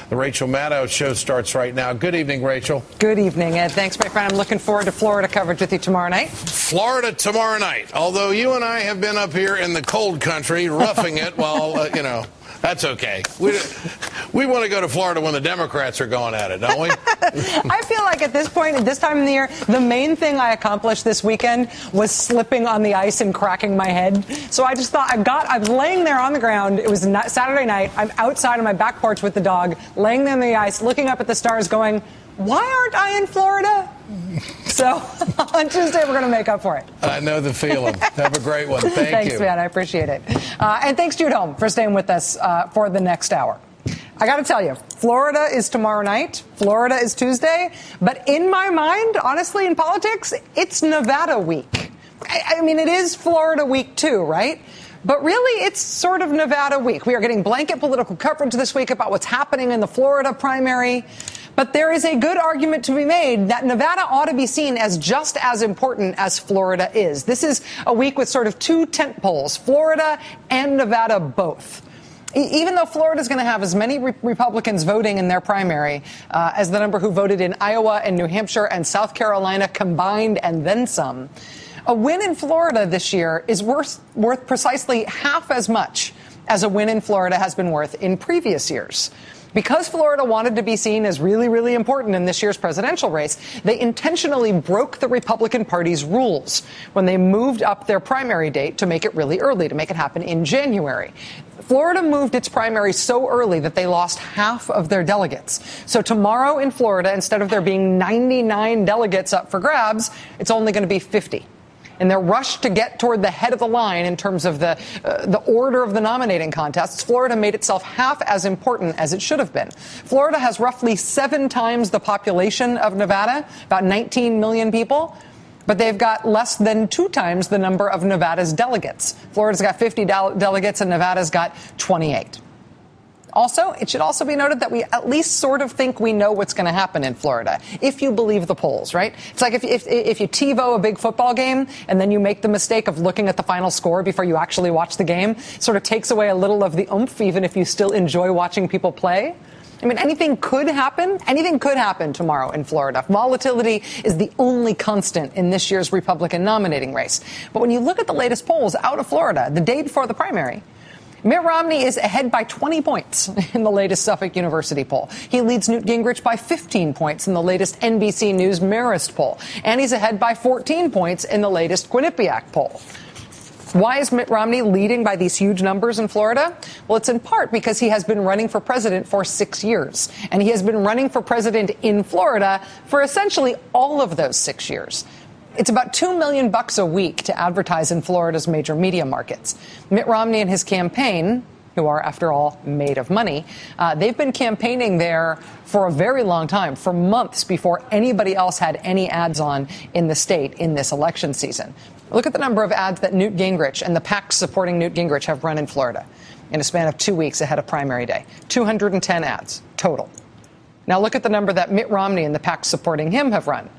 The Rachel Maddow Show starts right now. Good evening, Rachel. Good evening, Ed. Thanks, my friend. I'm looking forward to Florida coverage with you tomorrow night. Florida tomorrow night. Although you and I have been up here in the cold country roughing it while, that's okay. We want to go to Florida when the Democrats are going at it, don't we? I feel like at this point, at this time of the year, the main thing I accomplished this weekend was slipping on the ice and cracking my head. So I just thought I was laying there on the ground. It was Saturday night. I'm outside on my back porch with the dog, laying there on the ice, looking up at the stars going, why aren't I in Florida? So on Tuesday, we're going to make up for it. I know the feeling. Have a great one. Thanks, you. Thanks, man. I appreciate it. And thanks, Jude Home, for staying with us for the next hour. I got to tell you, Florida is tomorrow night. Florida is Tuesday. But in my mind, honestly, in politics, it's Nevada week. I mean, it is Florida week, too, right? But really, it's sort of Nevada week. We are getting blanket political coverage this week about what's happening in the Florida primary. But there is a good argument to be made that Nevada ought to be seen as just as important as Florida is. This is a week with sort of two tent poles, Florida and Nevada both. Even though Florida is going to have as many Republicans voting in their primary as the number who voted in Iowa and New Hampshire and South Carolina combined and then some, a win in Florida this year is worth precisely half as much as a win in Florida has been worth in previous years. Because Florida wanted to be seen as really, really important in this year's presidential race, they intentionally broke the Republican Party's rules when they moved up their primary date to make it really early, to make it happen in January. Florida moved its primary so early that they lost half of their delegates. So tomorrow in Florida, instead of there being 99 delegates up for grabs, it's only going to be 50. In their rush to get toward the head of the line in terms of the order of the nominating contests, Florida made itself half as important as it should have been. Florida has roughly 7 times the population of Nevada, about 19 million people, but they've got less than 2 times the number of Nevada's delegates. Florida's got 50 delegates and Nevada's got 28. Also, it should also be noted that we at least sort of think we know what's going to happen in Florida, if you believe the polls, right? It's like if you TiVo a big football game and then you make the mistake of looking at the final score before you actually watch the game, it sort of takes away a little of the oomph, even if you still enjoy watching people play. I mean, anything could happen. Anything could happen tomorrow in Florida. Volatility is the only constant in this year's Republican nominating race. But when you look at the latest polls out of Florida, the day before the primary, Mitt Romney is ahead by 20 points in the latest Suffolk University poll. He leads Newt Gingrich by 15 points in the latest NBC News Marist poll. And he's ahead by 14 points in the latest Quinnipiac poll. Why is Mitt Romney leading by these huge numbers in Florida? Well, it's in part because he has been running for president for 6 years. And he has been running for president in Florida for essentially all of those 6 years. It's about $2 million a week to advertise in Florida's major media markets. Mitt Romney and his campaign, who are, after all, made of money, they've been campaigning there for a very long time, for months before anybody else had any ads on in the state in this election season. Look at the number of ads that Newt Gingrich and the PACs supporting Newt Gingrich have run in Florida in a span of 2 weeks ahead of primary day. 210 ads total. Now look at the number that Mitt Romney and the PACs supporting him have run.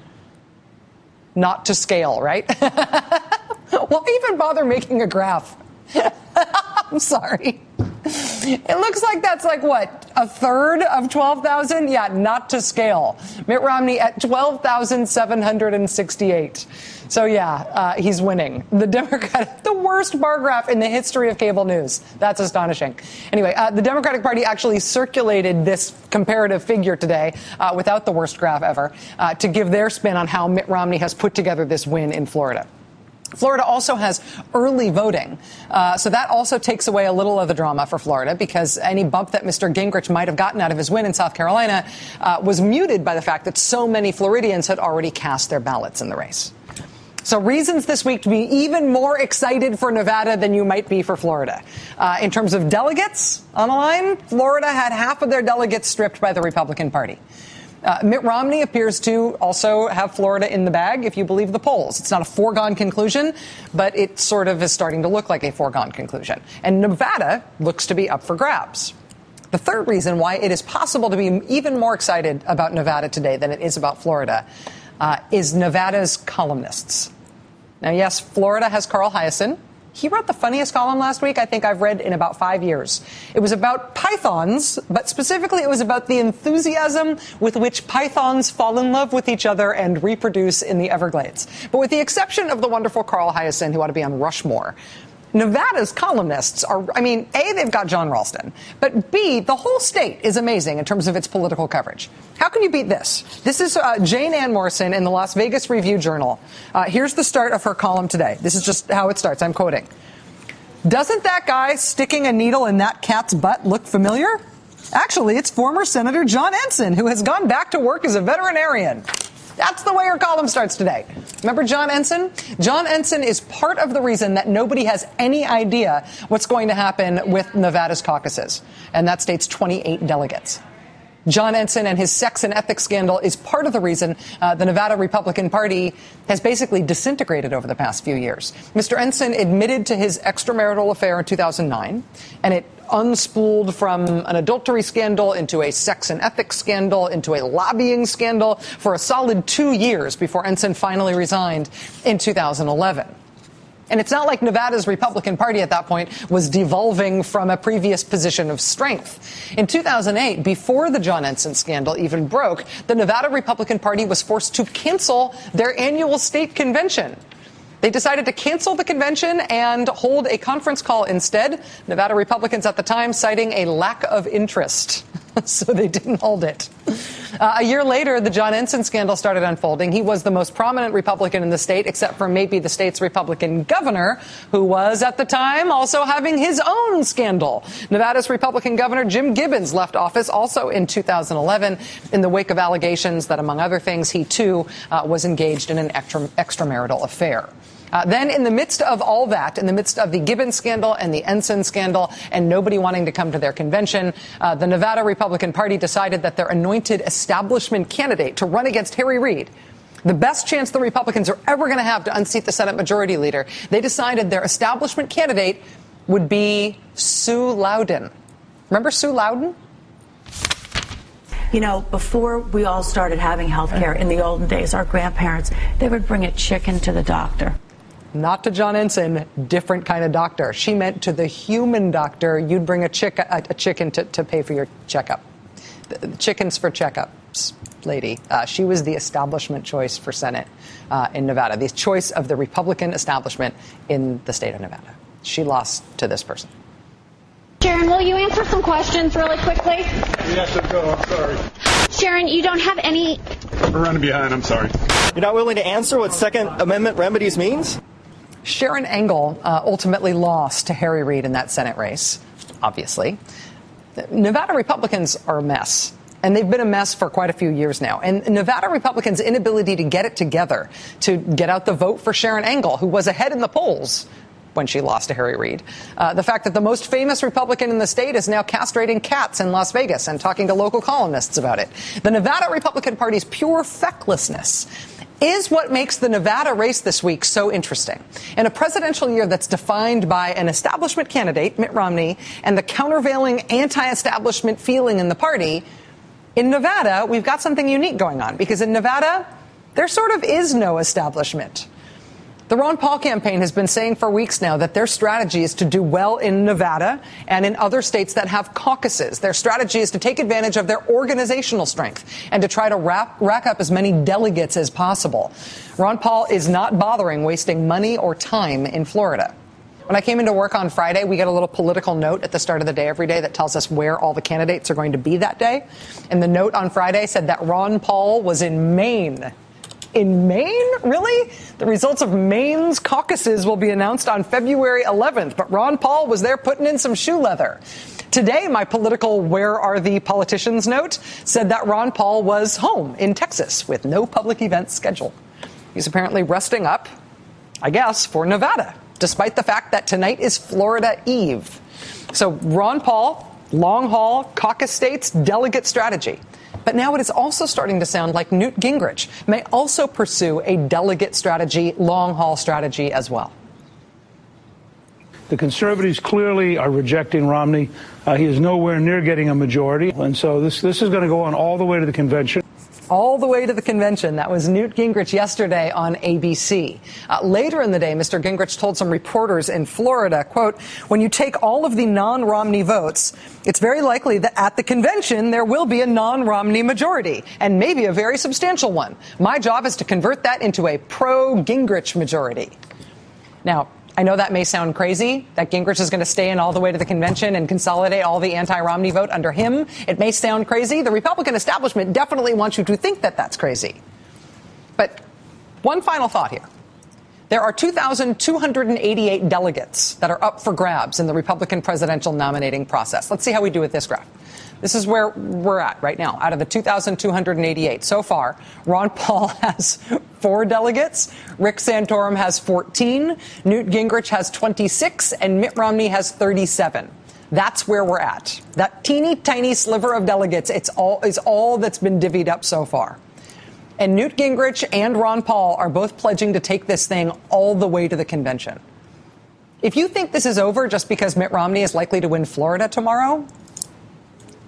Not to scale, right? Why even bother making a graph? I'm sorry. It looks like that's like, what, a third of 12,000? Yeah, not to scale. Mitt Romney at 12,768. So, yeah, he's winning. The Democratic, the worst bar graph in the history of cable news. That's astonishing. Anyway, the Democratic Party actually circulated this comparative figure today without the worst graph ever to give their spin on how Mitt Romney has put together this win in Florida. Florida also has early voting, so that also takes away a little of the drama for Florida because any bump that Mr. Gingrich might have gotten out of his win in South Carolina was muted by the fact that so many Floridians had already cast their ballots in the race. So reasons this week to be even more excited for Nevada than you might be for Florida. In terms of delegates on the line, Florida had half of their delegates stripped by the Republican Party. Mitt Romney appears to also have Florida in the bag, if you believe the polls. It's not a foregone conclusion, but it sort of is starting to look like a foregone conclusion. And Nevada looks to be up for grabs. The third reason why it is possible to be even more excited about Nevada today than it is about Florida is Nevada's columnists. Now, yes, Florida has Carl Hiaasen. He wrote the funniest column last week I think I've read in about 5 years. It was about pythons, but specifically it was about the enthusiasm with which pythons fall in love with each other and reproduce in the Everglades. But with the exception of the wonderful Carl Hiaasen, who ought to be on Rushmore, Nevada's columnists are, A, they've got John Ralston, but B, the whole state is amazing in terms of its political coverage. How can you beat this? This is Jane Ann Morrison in the Las Vegas Review-Journal. Here's the start of her column today. This is just how it starts. I'm quoting. Doesn't that guy sticking a needle in that cat's butt look familiar? Actually, it's former Senator John Ensign, who has gone back to work as a veterinarian. That's the way her column starts today. Remember John Ensign? John Ensign is part of the reason that nobody has any idea what's going to happen with Nevada's caucuses. And that state's 28 delegates. John Ensign and his sex and ethics scandal is part of the reason the Nevada Republican Party has basically disintegrated over the past few years. Mr. Ensign admitted to his extramarital affair in 2009, and it unspooled from an adultery scandal into a sex and ethics scandal into a lobbying scandal for a solid 2 years before Ensign finally resigned in 2011. And it's not like Nevada's Republican Party at that point was devolving from a previous position of strength. In 2008, before the John Ensign scandal even broke, the Nevada Republican Party was forced to cancel their annual state convention. They decided to cancel the convention and hold a conference call instead. Nevada Republicans at the time citing a lack of interest. So they didn't hold it. A year later, the John Ensign scandal started unfolding. He was the most prominent Republican in the state, except for maybe the state's Republican governor, who was at the time also having his own scandal. Nevada's Republican governor Jim Gibbons left office also in 2011 in the wake of allegations that, among other things, he too was engaged in an extramarital affair. Then in the midst of all that, in the midst of the Gibbons scandal and the Ensign scandal and nobody wanting to come to their convention, the Nevada Republican Party decided that their anointed establishment candidate to run against Harry Reid, the best chance the Republicans are ever going to have to unseat the Senate Majority Leader, they decided their establishment candidate would be Sue Loudon. Remember Sue Loudon? You know, before we all started having health care in the olden days, our grandparents, they would bring a chicken to the doctor. Not to John Ensign, different kind of doctor. She meant to the human doctor, you'd bring a chicken to pay for your checkup. The chickens for checkups, lady. She was the establishment choice for Senate in Nevada, the choice of the Republican establishment in the state of Nevada. She lost to this person. Sharon, will you answer some questions really quickly? Yes, go. I'm sorry. Sharon, you don't have any... We're running behind. I'm sorry. You're not willing to answer what Second Amendment remedies means? Sharon Engel ultimately lost to Harry Reid in that Senate race, obviously. Nevada Republicans are a mess. And they've been a mess for quite a few years now. And Nevada Republicans' inability to get it together to get out the vote for Sharon Engel, who was ahead in the polls when she lost to Harry Reid. The fact that the most famous Republican in the state is now castrating cats in Las Vegas and talking to local columnists about it. The Nevada Republican Party's pure fecklessness is what makes the Nevada race this week so interesting. In a presidential year that's defined by an establishment candidate, Mitt Romney, and the countervailing anti-establishment feeling in the party, in Nevada, we've got something unique going on, because in Nevada, there sort of is no establishment. The Ron Paul campaign has been saying for weeks now that their strategy is to do well in Nevada and in other states that have caucuses. Their strategy is to take advantage of their organizational strength and to try to rack up as many delegates as possible. Ron Paul is not bothering wasting money or time in Florida. When I came into work on Friday, we get a little political note at the start of the day every day that tells us where all the candidates are going to be that day. And the note on Friday said that Ron Paul was in Maine. In Maine? Really? The results of Maine's caucuses will be announced on February 11th, but Ron Paul was there putting in some shoe leather. Today, my political where are the politicians note said that Ron Paul was home in Texas with no public events scheduled. He's apparently resting up, I guess, for Nevada, despite the fact that tonight is Florida Eve. So Ron Paul, long haul, caucus states, delegate strategy. But now it is also starting to sound like Newt Gingrich may also pursue a delegate strategy, long-haul strategy as well. The conservatives clearly are rejecting Romney. He is nowhere near getting a majority. And so this is going to go on all the way to the convention. All the way to the convention. That was Newt Gingrich yesterday on ABC. Later in the day, Mr. Gingrich told some reporters in Florida, quote, when you take all of the non-Romney votes, it's very likely that at the convention there will be a non-Romney majority, and maybe a very substantial one. My job is to convert that into a pro-Gingrich majority. Now, I know that may sound crazy, that Gingrich is going to stay in all the way to the convention and consolidate all the anti-Romney vote under him. It may sound crazy. The Republican establishment definitely wants you to think that that's crazy. But one final thought here. There are 2,288 delegates that are up for grabs in the Republican presidential nominating process. Let's see how we do with this graph. This is where we're at right now. Out of the 2,288 so far, Ron Paul has 4 delegates, Rick Santorum has 14, Newt Gingrich has 26, and Mitt Romney has 37. That's where we're at. That teeny tiny sliver of delegates, is all that's been divvied up so far. And Newt Gingrich and Ron Paul are both pledging to take this thing all the way to the convention. If you think this is over just because Mitt Romney is likely to win Florida tomorrow,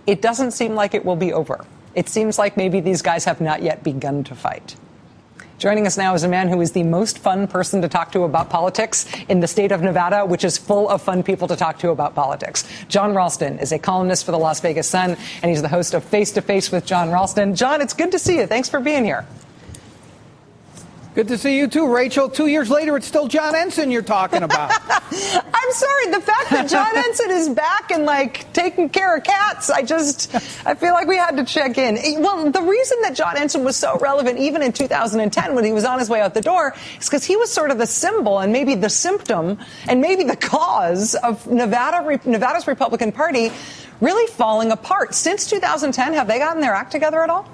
it doesn't seem like it will be over. It seems like maybe these guys have not yet begun to fight. Joining us now is a man who is the most fun person to talk to about politics in the state of Nevada, which is full of fun people to talk to about politics. John Ralston is a columnist for the Las Vegas Sun, and he's the host of Face to Face with John Ralston. John, it's good to see you. Thanks for being here. Good to see you too, Rachel. 2 years later, it's still John Ensign you're talking about. I'm sorry. The fact that John Ensign is back and taking care of cats, I feel like we had to check in. Well, the reason that John Ensign was so relevant even in 2010 when he was on his way out the door is because he was sort of the symbol and maybe the symptom and maybe the cause of Nevada's Republican Party really falling apart. Since 2010, have they gotten their act together at all?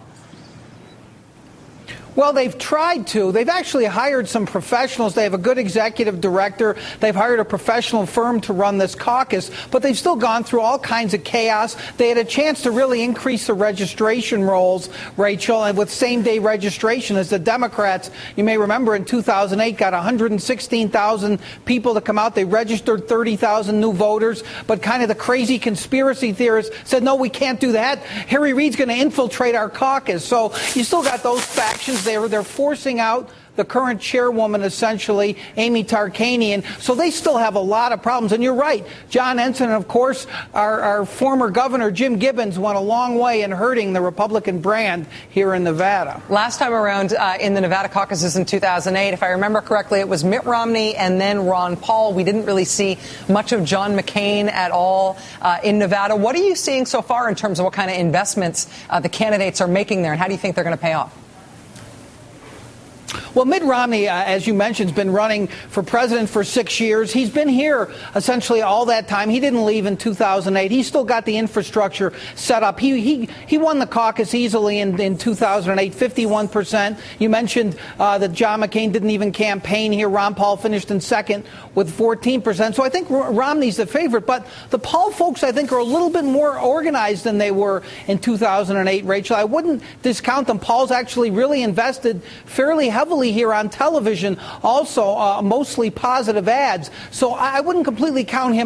Well, they've tried to. They've actually hired some professionals. They have a good executive director. They've hired a professional firm to run this caucus, but they've still gone through all kinds of chaos. They had a chance to really increase the registration rolls, Rachel, and with same-day registration as the Democrats, you may remember in 2008, got 116,000 people to come out. They registered 30,000 new voters, but kind of the crazy conspiracy theorists said, no, we can't do that. Harry Reid's going to infiltrate our caucus. So you still got those factions. They're forcing out the current chairwoman, essentially, Amy Tarkanian. So they still have a lot of problems. And you're right. John Ensign, and of course, our former governor, Jim Gibbons, went a long way in hurting the Republican brand here in Nevada. Last time around in the Nevada caucuses in 2008, if I remember correctly, it was Mitt Romney and then Ron Paul. We didn't really see much of John McCain at all in Nevada. What are you seeing so far in terms of what kind of investments the candidates are making there, and how do you think they're going to pay off? Well, Mitt Romney, as you mentioned, has been running for president for 6 years. He's been here essentially all that time. He didn't leave in 2008. He's still got the infrastructure set up. He won the caucus easily in 2008, 51%. You mentioned that John McCain didn't even campaign here. Ron Paul finished in second with 14%. So I think Romney's the favorite. But the Paul folks, I think, are a little bit more organized than they were in 2008, Rachel. I wouldn't discount them. Paul's actually really invested fairly heavily here on television, also mostly positive ads. So I wouldn't completely count him